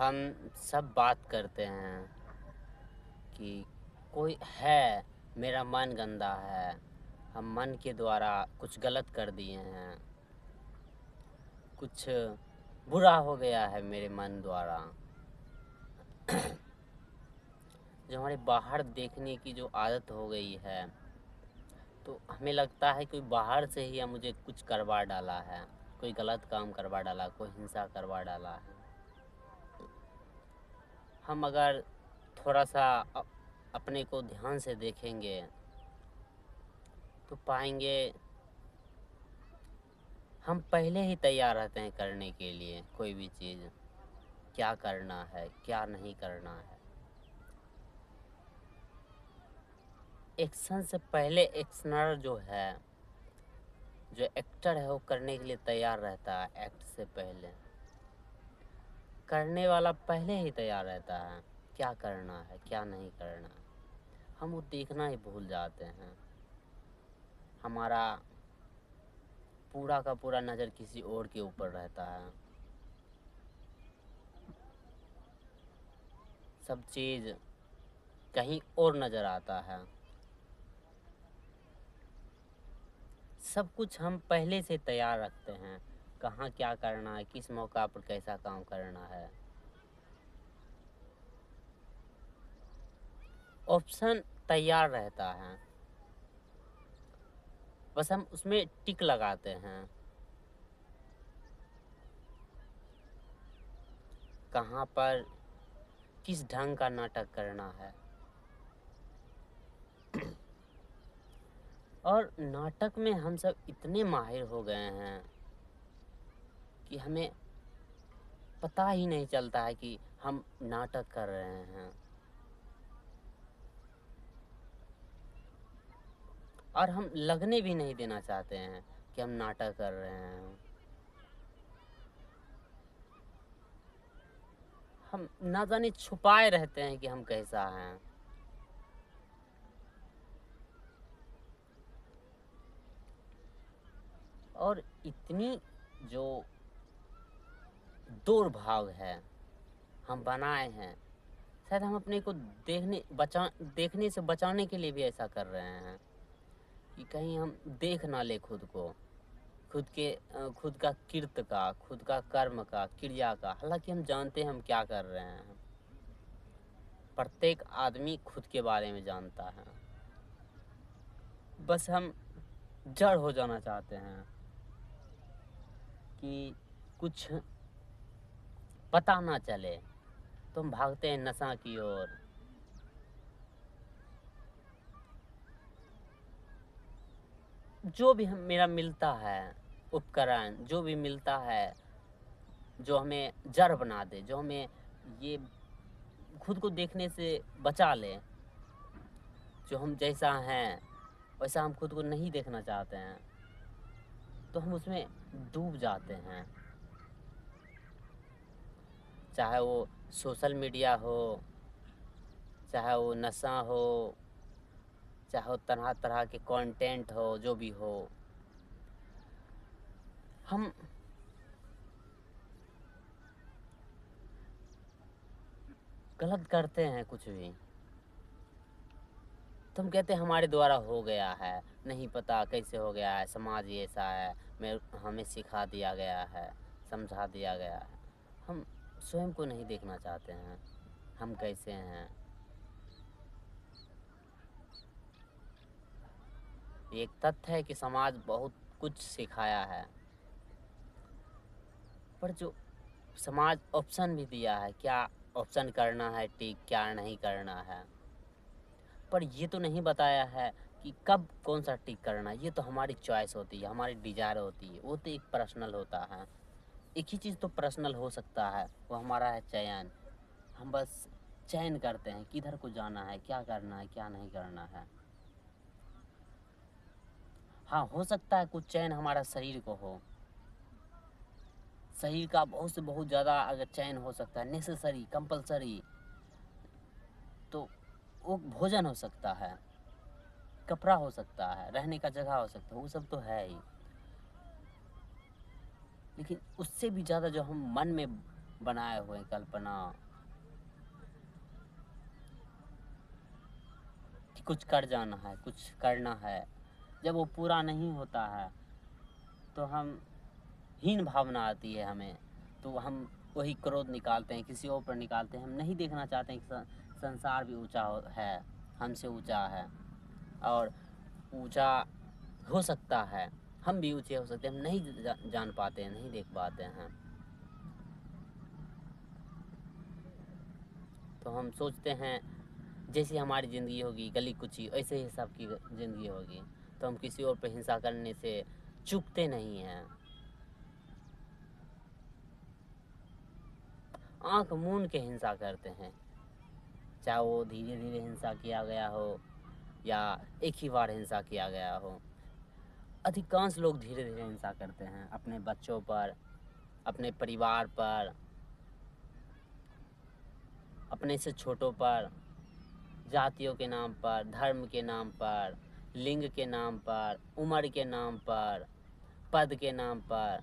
हम सब बात करते हैं कि कोई है, मेरा मन गंदा है, हम मन के द्वारा कुछ गलत कर दिए हैं, कुछ बुरा हो गया है मेरे मन द्वारा। जो हमारे बाहर देखने की जो आदत हो गई है, तो हमें लगता है कोई बाहर से ही मुझे कुछ करवा डाला है, कोई गलत काम करवा डाला, कोई हिंसा करवा डाला है। हम अगर थोड़ा सा अपने को ध्यान से देखेंगे तो पाएंगे हम पहले ही तैयार रहते हैं करने के लिए कोई भी चीज़, क्या करना है क्या नहीं करना है। एक्शन से पहले एक्शनर जो है, जो एक्टर है, वो करने के लिए तैयार रहता है। एक्ट से पहले करने वाला पहले ही तैयार रहता है, क्या करना है क्या नहीं करना है। हम वो देखना ही भूल जाते हैं। हमारा पूरा का पूरा नज़र किसी और के ऊपर रहता है। सब चीज़ कहीं और नज़र आता है। सब कुछ हम पहले से तैयार रखते हैं, कहाँ क्या करना है, किस मौका पर कैसा काम करना है। ऑप्शन तैयार रहता है, बस हम उसमें टिक लगाते हैं। कहाँ पर किस ढंग का नाटक करना है। और नाटक में हम सब इतने माहिर हो गए हैं कि हमें पता ही नहीं चलता है कि हम नाटक कर रहे हैं। और हम लगने भी नहीं देना चाहते हैं कि हम नाटक कर रहे हैं। हम ना जाने छुपाए रहते हैं कि हम कैसा हैं। और इतनी जो दुर्भाव है हम बनाए हैं, शायद हम अपने को देखने से बचाने के लिए भी ऐसा कर रहे हैं कि कहीं हम देख ना ले खुद को, खुद का कृत्य का, खुद का कर्म का, क्रिया का। हालांकि हम जानते हैं हम क्या कर रहे हैं। प्रत्येक आदमी खुद के बारे में जानता है, बस हम जड़ हो जाना चाहते हैं कि कुछ पता ना चले, तो हम भागते हैं नशा की ओर। जो भी हम मेरा मिलता है उपकरण, जो भी मिलता है जो हमें जड़ बना दे, जो हमें ये खुद को देखने से बचा ले, जो हम जैसा हैं वैसा हम खुद को नहीं देखना चाहते हैं, तो हम उसमें डूब जाते हैं। चाहे वो सोशल मीडिया हो, चाहे वो नशा हो, चाहे वो तरह तरह के कंटेंट हो, जो भी हो, हम गलत करते हैं कुछ भी तो हम कहते हैं हमारे द्वारा हो गया है, नहीं पता कैसे हो गया है, समाज ये ऐसा है, हमें सिखा दिया गया है, समझा दिया गया है। हम स्वयं को नहीं देखना चाहते हैं हम कैसे हैं। ये एक तथ्य है कि समाज बहुत कुछ सिखाया है, पर जो समाज ऑप्शन भी दिया है, क्या ऑप्शन करना है ठीक, क्या नहीं करना है, पर ये तो नहीं बताया है कि कब कौन सा टिक करना है। ये तो हमारी चॉइस होती है, हमारी डिज़ायर होती है, वो तो एक पर्सनल होता है। एक ही चीज़ तो पर्सनल हो सकता है, वो हमारा है चयन। हम बस चयन करते हैं किधर को जाना है, क्या करना है क्या नहीं करना है। हाँ, हो सकता है कुछ चयन हमारा शरीर को हो, शरीर का बहुत से बहुत ज़्यादा अगर चयन हो सकता है, नेसेसरी कंपलसरी, तो वो भोजन हो सकता है, कपड़ा हो सकता है, रहने का जगह हो सकता है, वो सब तो है ही। लेकिन उससे भी ज़्यादा जो हम मन में बनाए हुए कल्पना कि कुछ कर जाना है, कुछ करना है, जब वो पूरा नहीं होता है तो हम हीन भावना आती है हमें, तो हम वही क्रोध निकालते हैं, किसी और पर निकालते हैं। हम नहीं देखना चाहते हैं कि संसार भी ऊंचा है, हमसे ऊंचा है और ऊंचा हो सकता है, हम भी ऊंचे हो सकते हैं। हम नहीं जान पाते हैं, नहीं देख पाते हैं। तो हम सोचते हैं जैसी हमारी ज़िंदगी होगी गली कुची, ऐसे ही सबकी ज़िंदगी होगी। तो हम किसी और पर हिंसा करने से चूकते नहीं हैं। आँख मूंद के हिंसा करते हैं, चाहे वो धीरे धीरे हिंसा किया गया हो या एक ही बार हिंसा किया गया हो। अधिकांश लोग धीरे धीरे हिंसा करते हैं अपने बच्चों पर, अपने परिवार पर, अपने से छोटों पर, जातियों के नाम पर, धर्म के नाम पर, लिंग के नाम पर, उम्र के नाम पर, पद के नाम पर,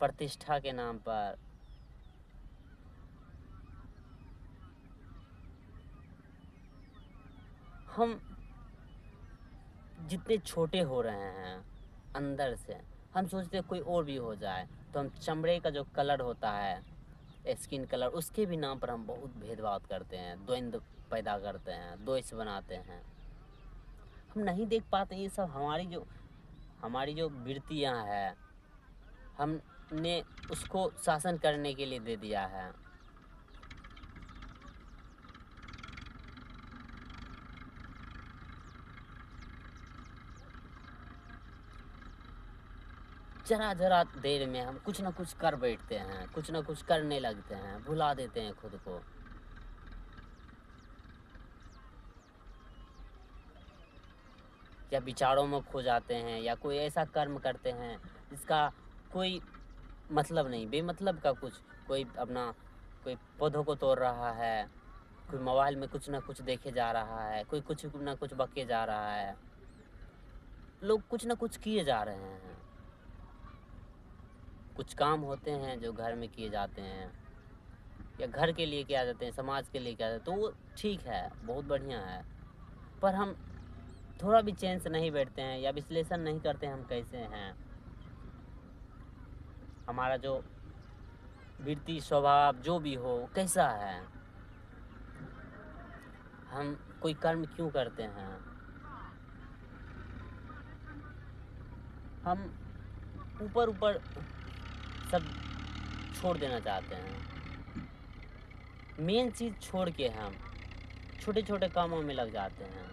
प्रतिष्ठा के नाम पर। हम जितने छोटे हो रहे हैं अंदर से, हम सोचते हैं कोई और भी हो जाए, तो हम चमड़े का जो कलर होता है, स्किन कलर, उसके भी नाम पर हम बहुत भेदभाव करते हैं, द्वंद्व पैदा करते हैं, द्वेष बनाते हैं। हम नहीं देख पाते ये सब हमारी जो वृत्तियाँ हैं, हमने उसको शासन करने के लिए दे दिया है। जरा देर में हम कुछ ना कुछ कर बैठते हैं, कुछ ना कुछ करने लगते हैं, भुला देते हैं खुद को। या विचारों में खो जाते हैं, या कोई ऐसा कर्म करते हैं जिसका कोई मतलब नहीं, बेमतलब का कुछ, कोई पौधों को तोड़ रहा है, कोई मोबाइल में कुछ ना कुछ देखे जा रहा है, कोई कुछ ना कुछ बके जा रहा है। लोग कुछ ना कुछ किए जा रहे हैं। कुछ काम होते हैं जो घर में किए जाते हैं, या घर के लिए किया जाते हैं, समाज के लिए किया जाता है, तो वो ठीक है, बहुत बढ़िया है। पर हम थोड़ा भी चैन से नहीं बैठते हैं या विश्लेषण नहीं करते हैं हम कैसे हैं, हमारा जो वृत्ति स्वभाव जो भी हो कैसा है, हम कोई कर्म क्यों करते हैं। हम ऊपर ऊपर सब छोड़ देना चाहते हैं, मेन चीज़ छोड़ के हम छोटे छोटे कामों में लग जाते हैं।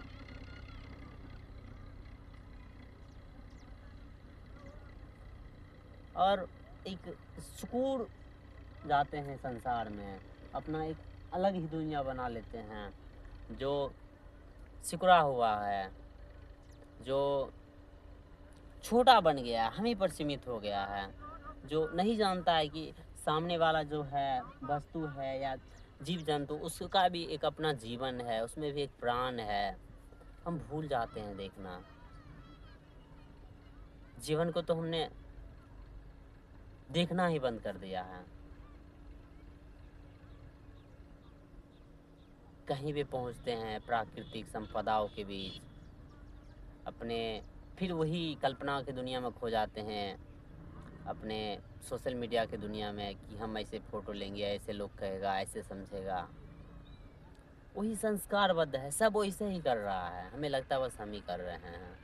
और एक सुकून जाते हैं संसार में, अपना एक अलग ही दुनिया बना लेते हैं जो सिकुड़ा हुआ है, जो छोटा बन गया, हम ही पर सीमित हो गया है, जो नहीं जानता है कि सामने वाला जो है वस्तु है या जीव जंतु, उसका भी एक अपना जीवन है, उसमें भी एक प्राण है। हम भूल जाते हैं देखना। जीवन को तो हमने देखना ही बंद कर दिया है। कहीं भी पहुंचते हैं प्राकृतिक संपदाओं के बीच, अपने फिर वही कल्पना की दुनिया में खो जाते हैं, अपने सोशल मीडिया की दुनिया में कि हम ऐसे फ़ोटो लेंगे, ऐसे लोग कहेगा, ऐसे समझेगा। वही संस्कारबद्ध है, सब वैसे ही कर रहा है, हमें लगता है बस हम ही कर रहे हैं।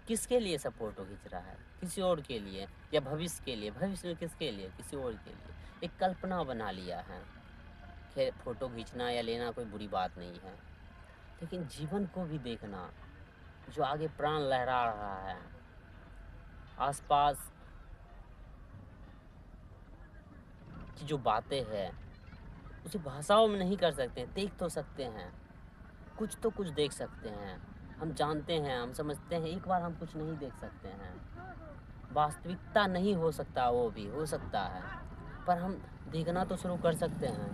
किसके लिए सब फ़ोटो खींच रहा है? किसी और के लिए, या भविष्य के लिए? भविष्य में किसके लिए? किसी और के लिए। एक कल्पना बना लिया है। खैर, फ़ोटो खींचना या लेना कोई बुरी बात नहीं है, लेकिन जीवन को भी देखना, जो आगे प्राण लहरा रहा है, आसपास की जो बातें हैं उसे भाषाओं में नहीं कर सकते, देख तो सकते हैं, कुछ तो कुछ देख सकते हैं। हम जानते हैं, हम समझते हैं, एक बार हम कुछ नहीं देख सकते हैं, वास्तविकता नहीं हो सकता, वो भी हो सकता है, पर हम देखना तो शुरू कर सकते हैं,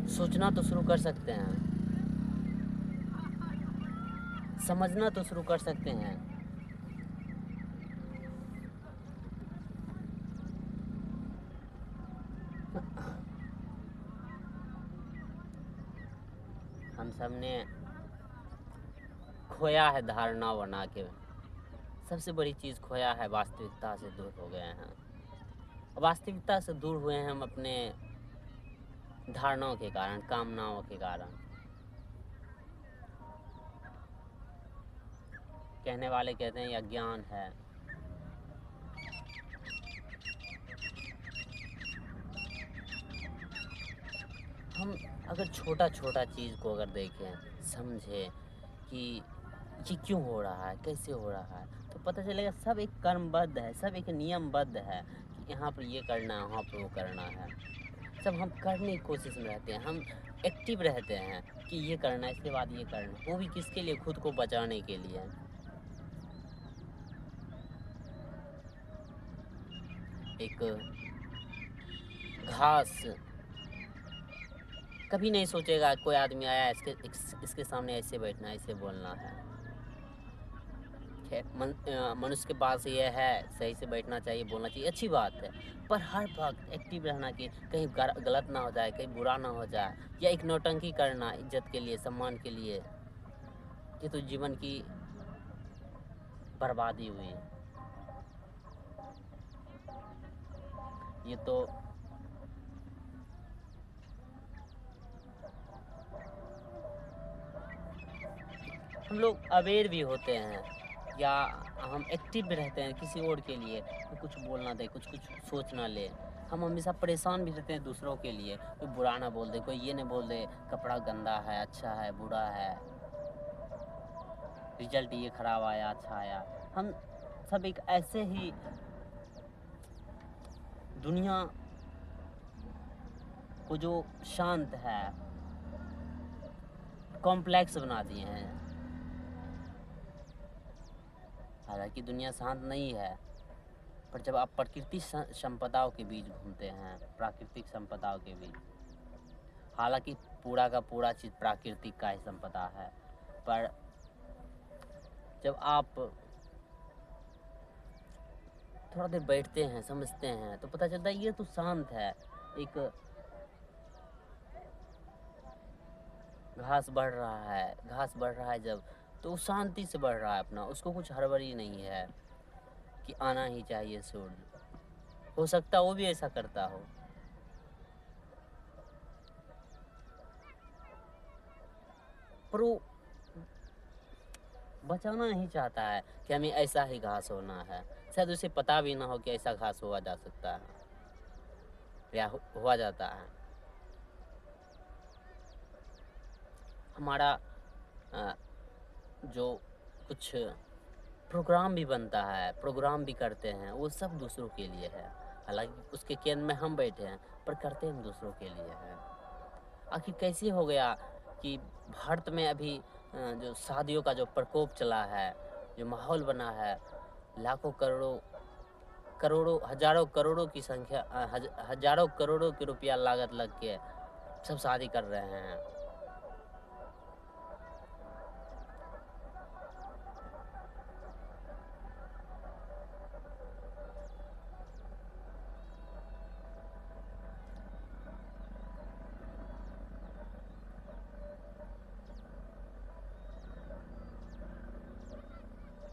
सोचना तो शुरू कर सकते हैं, समझना तो शुरू कर सकते हैं। हम सब ने खोया है धारणा बना के, सबसे बड़ी चीज़ खोया है, वास्तविकता से दूर हो गए हैं। वास्तविकता से दूर हुए हैं हम अपने धारणाओं के कारण, कामनाओं के कारण। कहने वाले कहते हैं यह अज्ञान है। हम अगर छोटा छोटा चीज़ को अगर देखें, समझें कि ये क्यों हो रहा है, कैसे हो रहा है, तो पता चलेगा सब एक कर्मबद्ध है, सब एक नियमबद्ध है कि यहाँ पर ये करना है, वहाँ पर वो करना है। सब हम करने की कोशिश में रहते हैं, हम एक्टिव रहते हैं कि ये करना है, इसके बाद ये करना है। वो भी किसके लिए? खुद को बचाने के लिए। एक घास कभी नहीं सोचेगा कोई आदमी आया इसके सामने ऐसे बैठना है, ऐसे बोलना है। मनुष्य के पास ये है, सही से बैठना चाहिए, बोलना चाहिए, अच्छी बात है। पर हर वक्त एक्टिव रहना कि कहीं गलत ना हो जाए, कहीं बुरा ना हो जाए, या एक नौटंकी करना इज्जत के लिए, सम्मान के लिए, ये तो जीवन की बर्बादी हुई। ये तो हम लोग अवेयर भी होते हैं, या हम एक्टिव भी रहते हैं किसी और के लिए, तो कुछ बोलना दे, कुछ सोच ना ले। हम हमेशा परेशान भी रहते हैं दूसरों के लिए, कोई बुरा ना बोल दे, कोई ये नहीं बोल दे कपड़ा गंदा है, अच्छा है, बुरा है, रिजल्ट ये खराब आया, अच्छा आया। हम सब एक ऐसे ही दुनिया को जो शांत है कॉम्प्लेक्स बना दिए हैं। हालांकि दुनिया शांत नहीं है, पर जब आप प्रकृति संपदाओं के बीच घूमते हैं, प्राकृतिक संपदाओं के बीच, हालांकि पूरा का पूरा चीज़ प्राकृतिक का ही संपदा है, पर जब आप थोड़ा देर बैठते हैं, समझते हैं, तो पता चलता है ये तो शांत है। एक घास बढ़ रहा है जब, तो वो शांति से बढ़ रहा है अपना, उसको कुछ हड़बड़ी नहीं है कि आना ही चाहिए सूर्य। हो सकता है वो भी ऐसा करता हो, पर वो बचाना नहीं चाहता है कि हमें ऐसा ही घास होना है। शायद उसे पता भी ना हो कि ऐसा घास हुआ जा सकता है या हुआ जाता है। हमारा जो कुछ प्रोग्राम भी बनता है, प्रोग्राम भी करते हैं, वो सब दूसरों के लिए है। हालांकि उसके केंद्र में हम बैठे हैं, पर करते हम दूसरों के लिए हैं। आखिर कैसे हो गया कि भारत में अभी जो शादियों का जो प्रकोप चला है, जो माहौल बना है, लाखों करोड़ों हजारों करोड़ों की संख्या, हजारों करोड़ों की रुपया लागत लग के सब शादी कर रहे हैं।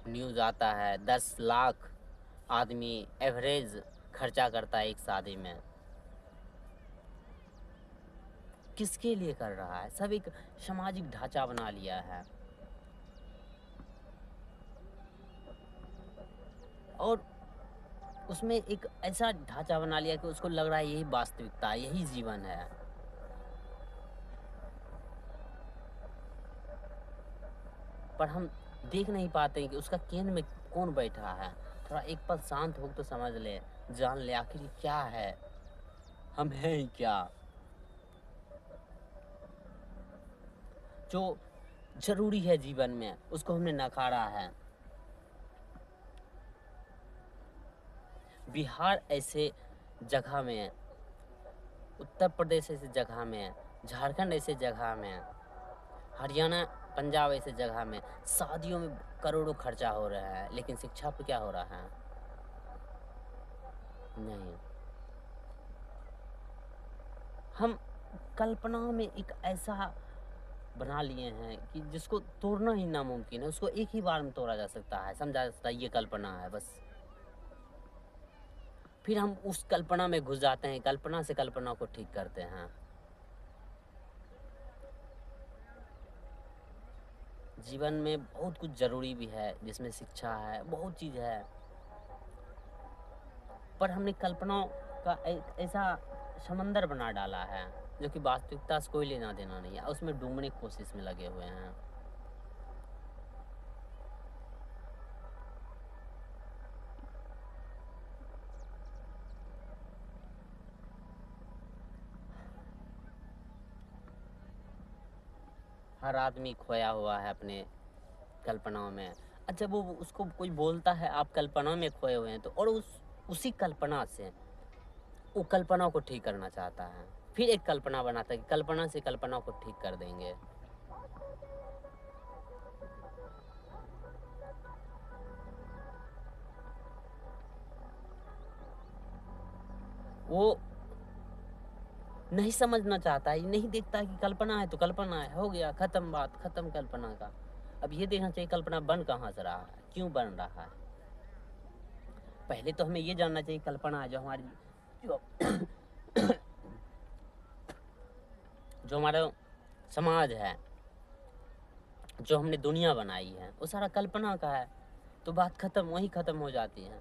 न्यूज़ आता है 10 लाख आदमी एवरेज खर्चा करता है एक शादी में। किसके लिए कर रहा है? सब एक सामाजिक ढांचा बना लिया है, और उसमें एक ऐसा ढांचा बना लिया कि उसको लग रहा है यही वास्तविकता है, यही जीवन है। पर हम देख नहीं पाते कि उसका केंद्र में कौन बैठा है। थोड़ा एक पल शांत हो तो समझ ले, जान ले आखिर क्या है, हम हैं ही क्या। जो जरूरी है जीवन में उसको हमने नकारा है। बिहार ऐसे जगह में, उत्तर प्रदेश ऐसे जगह में, झारखंड ऐसे जगह में, हरियाणा पंजाब ऐसे जगह में शादियों में करोड़ों खर्चा हो रहा है, लेकिन शिक्षा पर क्या हो रहा है? नहीं। हम कल्पनाओं में एक ऐसा बना लिए हैं कि जिसको तोड़ना ही नामुमकिन है, उसको एक ही बार में तोड़ा जा सकता है, समझा जा सकता है ये कल्पना है बस। फिर हम उस कल्पना में घुस जाते हैं, कल्पना से कल्पना को ठीक करते हैं। जीवन में बहुत कुछ ज़रूरी भी है, जिसमें शिक्षा है, बहुत चीज़ है, पर हमने कल्पनाओं का एक ऐसा समंदर बना डाला है जो कि वास्तविकता से कोई लेना देना नहीं है, उसमें डूबने की कोशिश में लगे हुए हैं। हर आदमी खोया हुआ है अपने कल्पनाओं में। अच्छा, वो उसको कोई बोलता है आप कल्पना में खोए हुए हैं, तो और उसी कल्पना से वो कल्पना को ठीक करना चाहता है, फिर एक कल्पना बनाता है कि कल्पना से कल्पना को ठीक कर देंगे। वो नहीं समझना चाहता है, नहीं देखता कि कल्पना है तो कल्पना है, हो गया, खत्म बात, खत्म कल्पना का। अब ये देखना चाहिए कल्पना बन कहाँ से रहा है, क्यों बन रहा है। पहले तो हमें ये जानना चाहिए कल्पना है जो हमारी जो जो हमारा समाज है, जो हमने दुनिया बनाई है, वो सारा कल्पना का है, तो बात खत्म, वहीं खत्म हो जाती है।